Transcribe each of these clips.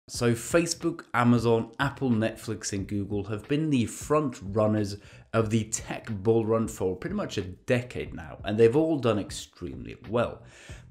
So Facebook, Amazon, Apple, Netflix and Google have been the front runners of the tech bull run for pretty much a decade now, and they've all done extremely well.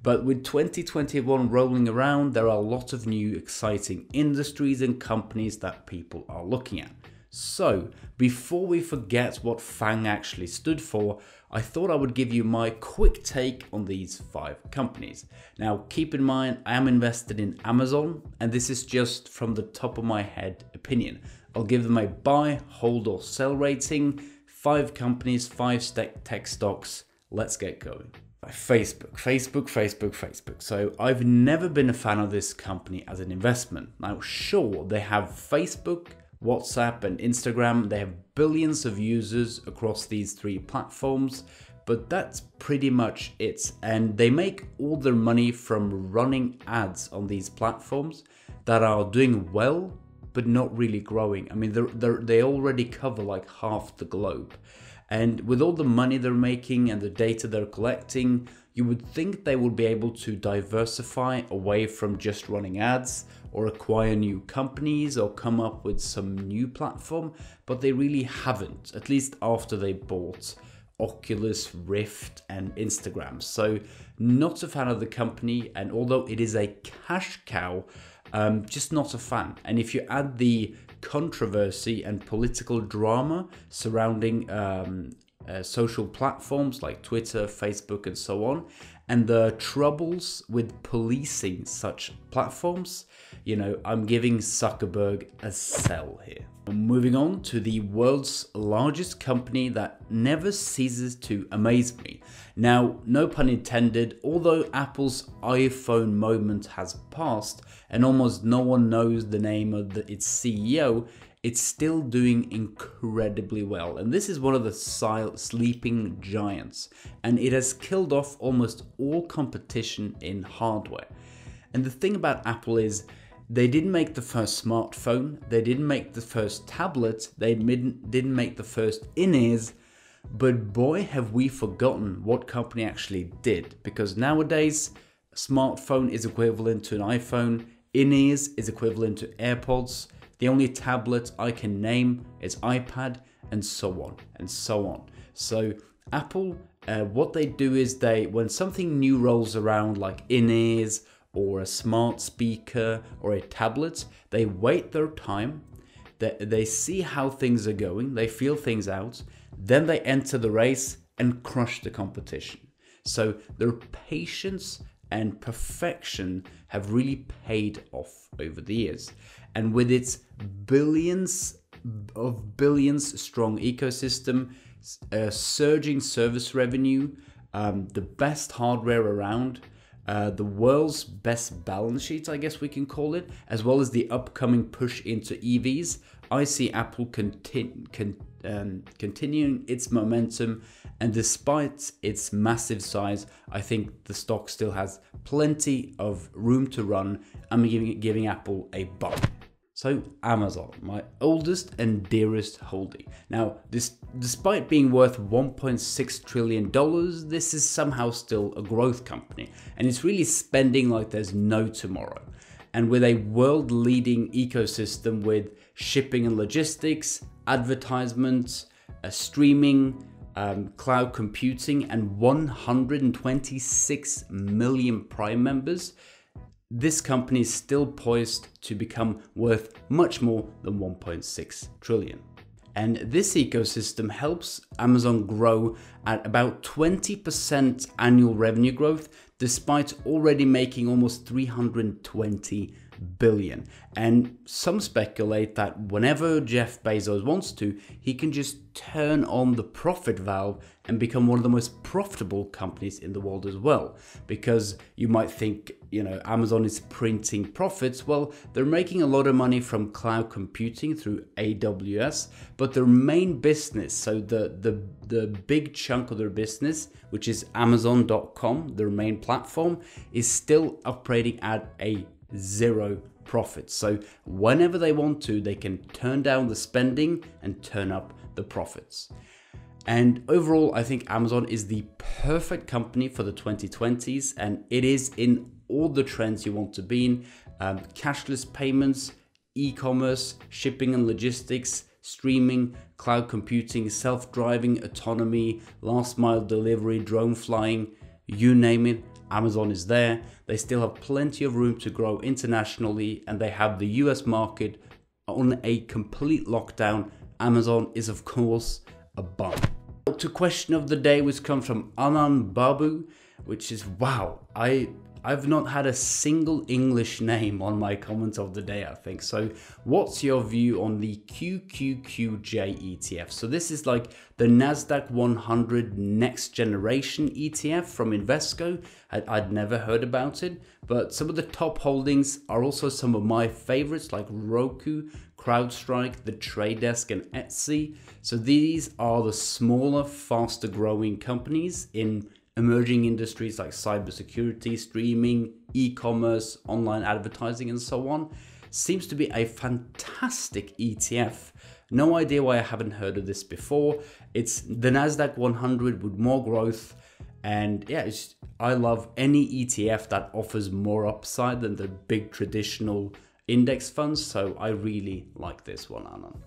But with 2021 rolling around, there are a lot of new exciting industries and companies that people are looking at. So before we forget what FAANG actually stood for, I thought I would give you my quick take on these 5 companies. Now keep in mind, I am invested in Amazon, and this is just from the top of my head opinion. I'll give them a buy, hold or sell rating. 5 companies, 5 tech stocks. Let's get going. Facebook. So I've never been a fan of this company as an investment. Now sure, they have Facebook, WhatsApp and Instagram. They have billions of users across these 3 platforms, but that's pretty much it. And they make all their money from running ads on these platforms that are doing well, but not really growing. I mean, they already cover like half the globe. And with all the money they're making and the data they're collecting, you would think they would be able to diversify away from just running ads or acquire new companies or come up with some new platform, but they really haven't, at least after they bought Oculus, Rift and Instagram. So not a fan of the company, and although it is a cash cow, just not a fan. And if you add the controversy and political drama surrounding social platforms like Twitter, Facebook and so on, and the troubles with policing such platforms, you know, I'm giving Zuckerberg a sell here. Moving on to the world's largest company that never ceases to amaze me. Now, no pun intended, although Apple's iPhone moment has passed and almost no one knows the name of its CEO, it's still doing incredibly well. And this is one of the sleeping giants, and it has killed off almost all competition in hardware. And the thing about Apple is, they didn't make the first smartphone, they didn't make the first tablet, they didn't make the first in-ears, but boy have we forgotten what company actually did, because nowadays a smartphone is equivalent to an iPhone, in-ears is equivalent to AirPods, the only tablet I can name is iPad, and so on and so on. So Apple, what they do is when something new rolls around like in-ears or a smart speaker or a tablet, they wait their time, they see how things are going, they feel things out, then they enter the race and crush the competition. So their patience and perfection have really paid off over the years. And with its billions strong ecosystem, surging service revenue, the best hardware around, the world's best balance sheet, I guess we can call it, as well as the upcoming push into EVs, I see Apple continuing its momentum, and despite its massive size, I think the stock still has plenty of room to run. I'm giving Apple a buy. So Amazon, my oldest and dearest holding. Now, despite being worth $1.6 trillion, this is somehow still a growth company, and it's really spending like there's no tomorrow. And with a world-leading ecosystem with shipping and logistics, advertisements, streaming, cloud computing, and 126 million Prime members, this company is still poised to become worth much more than 1.6 trillion. And this ecosystem helps Amazon grow at about 20% annual revenue growth, despite already making almost 320 billion. And some speculate that whenever Jeff Bezos wants to, he can just turn on the profit valve and become one of the most profitable companies in the world as well. Because you might think, you know, Amazon is printing profits. Well, they're making a lot of money from cloud computing through AWS, but their main business, so the big chunk of their business, which is Amazon.com, their main platform, is still operating at a zero profit. So whenever they want to, they can turn down the spending and turn up the profits. And overall, I think Amazon is the perfect company for the 2020s, and it is in all the trends you want to be in. cashless payments, e-commerce, shipping and logistics, streaming, cloud computing, self-driving, autonomy, last mile delivery, drone flying, you name it, Amazon is there. They still have plenty of room to grow internationally, and they have the US market on a complete lockdown. Amazon is of course a bum. To question of the day, which comes from Anand Babu, which is, wow, I've not had a single English name on my comment of the day, I think. So what's your view on the QQQJ ETF? So this is like the Nasdaq 100 next generation ETF from Invesco. I'd never heard about it, but some of the top holdings are also some of my favorites like Roku, CrowdStrike, The Trade Desk, and Etsy. So these are the smaller, faster growing companies in emerging industries like cybersecurity, streaming, e-commerce, online advertising, and so on. Seems to be a fantastic ETF. No idea why I haven't heard of this before. It's the Nasdaq 100 with more growth. And yeah, I love any ETF that offers more upside than the big traditional index funds. So I really like this one, Anand.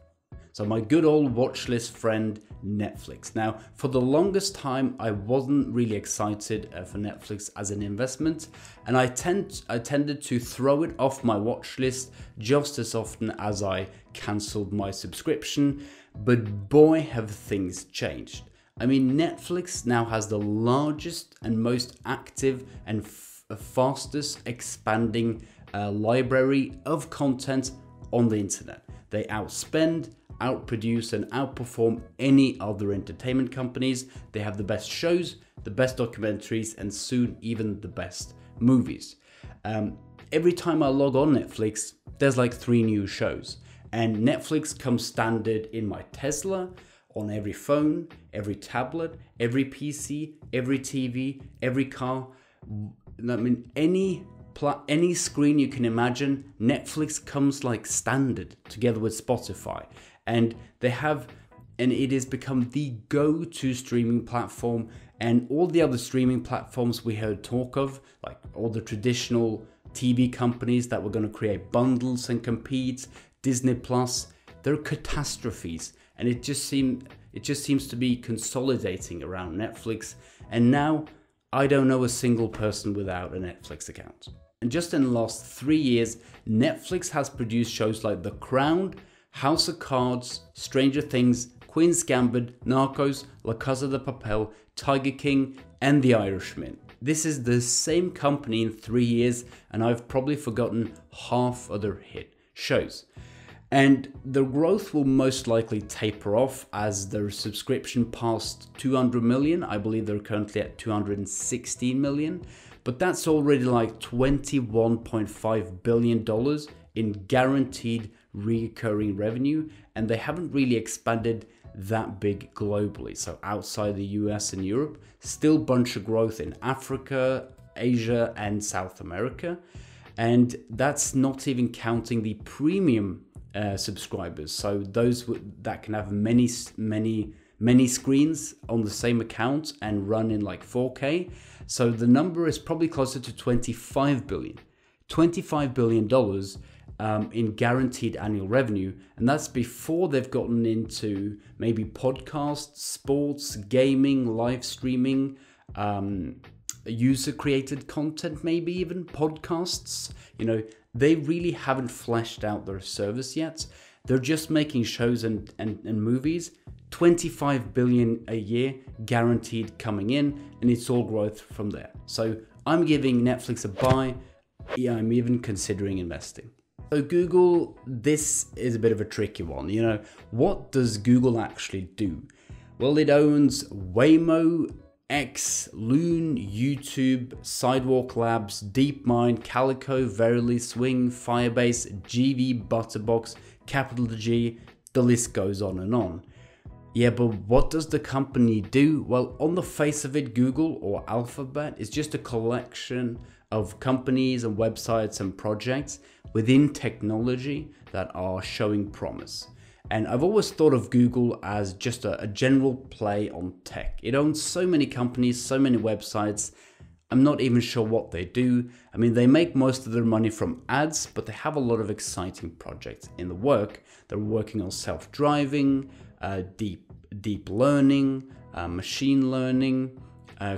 So my good old watch list friend, Netflix. Now, for the longest time, I wasn't really excited for Netflix as an investment, and I tended to throw it off my watch list just as often as I cancelled my subscription. But boy, have things changed. I mean, Netflix now has the largest and most active and fastest expanding library of content on the internet. They outspend, outproduce, and outperform any other entertainment companies. They have the best shows, the best documentaries, and soon even the best movies. Every time I log on Netflix, there's like 3 new shows, and Netflix comes standard in my Tesla, on every phone, every tablet, every PC, every TV, every car. I mean, any screen you can imagine, Netflix comes like standard together with Spotify. And it has become the go-to streaming platform, and all the other streaming platforms we heard talk of, like all the traditional TV companies that were going to create bundles and compete, Disney Plus, they're catastrophes. And it just seems to be consolidating around Netflix. And now I don't know a single person without a Netflix account. And just in the last 3 years, Netflix has produced shows like The Crown, House of Cards, Stranger Things, Queen's Gambit, Narcos, La Casa de Papel, Tiger King, and The Irishman. This is the same company in 3 years, and I've probably forgotten half of their hit shows. And the growth will most likely taper off as their subscription passed 200 million. I believe they're currently at 216 million, but that's already like $21.5 billion in guaranteed recurring revenue, and they haven't really expanded that big globally. So outside the US and Europe, still bunch of growth in Africa, Asia, and South America. And that's not even counting the premium subscribers. So those that can have many screens on the same account and run in like 4K. So the number is probably closer to $25 billion in guaranteed annual revenue, and that's before they've gotten into maybe podcasts, sports, gaming, live streaming, user-created content, maybe even podcasts. You know, they really haven't fleshed out their service yet. They're just making shows and movies. 25 billion a year guaranteed coming in, and it's all growth from there. So I'm giving Netflix a buy. Yeah, I'm even considering investing. So Google, this is a bit of a tricky one. You know, what does Google actually do? Well, it owns Waymo, X, Loon, YouTube, Sidewalk Labs, DeepMind, Calico, Verily, Swing, Firebase, GV, Butterbox, Capital G, the list goes on and on. Yeah, but what does the company do? Well, on the face of it, Google or Alphabet is just a collection of companies and websites and projects within technology that are showing promise. And I've always thought of Google as just a general play on tech. It owns so many companies, so many websites. I'm not even sure what they do. I mean, they make most of their money from ads, but they have a lot of exciting projects in the work. They're working on self-driving, deep learning, machine learning,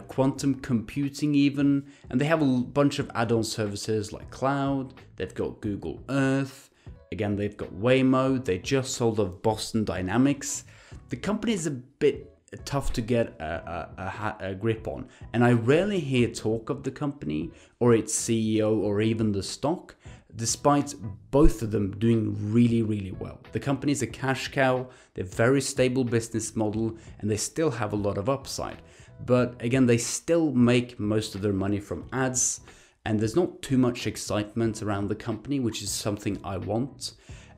quantum computing even, and they have a bunch of add-on services like cloud. They've got Google Earth. Again, they've got Waymo. They just sold off Boston Dynamics. The company is a bit tough to get a grip on, and I rarely hear talk of the company or its CEO or even the stock, despite both of them doing really well. The company is a cash cow. They're very stable business model, and they still have a lot of upside. But again, they still make most of their money from ads, and there's not too much excitement around the company, which is something I want.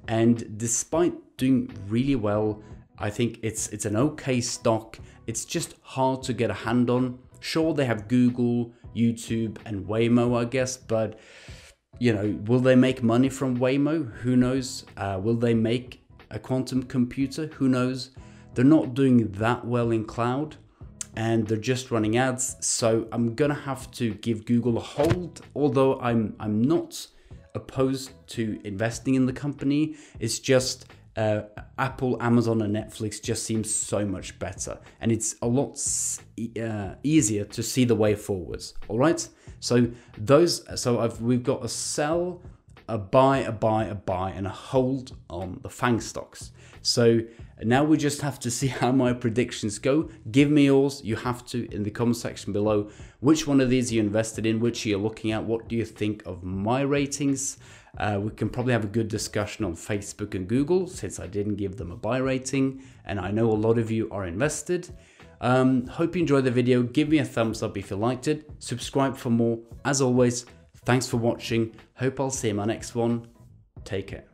And despite doing really well, I think it's an okay stock. It's just hard to get a hand on. Sure, they have Google, YouTube, and Waymo, I guess, but you know, will they make money from Waymo? Who knows? Will they make a quantum computer? Who knows? They're not doing that well in cloud, and they're just running ads. So I'm gonna have to give Google a hold, although I'm not opposed to investing in the company. It's just Apple, Amazon, and Netflix just seems so much better, and it's a lot easier to see the way forwards. All right, so we've got a sell, a buy, and a hold on the FAANG stocks. So now we just have to see how my predictions go. Give me yours. You have to in the comment section below. Which one of these you invested in? Which you're looking at? What do you think of my ratings? We can probably have a good discussion on Facebook and Google, since I didn't give them a buy rating, and I know a lot of you are invested. Hope you enjoyed the video. Give me a thumbs up if you liked it. Subscribe for more. As always, thanks for watching. Hope I'll see you in my next one. Take care.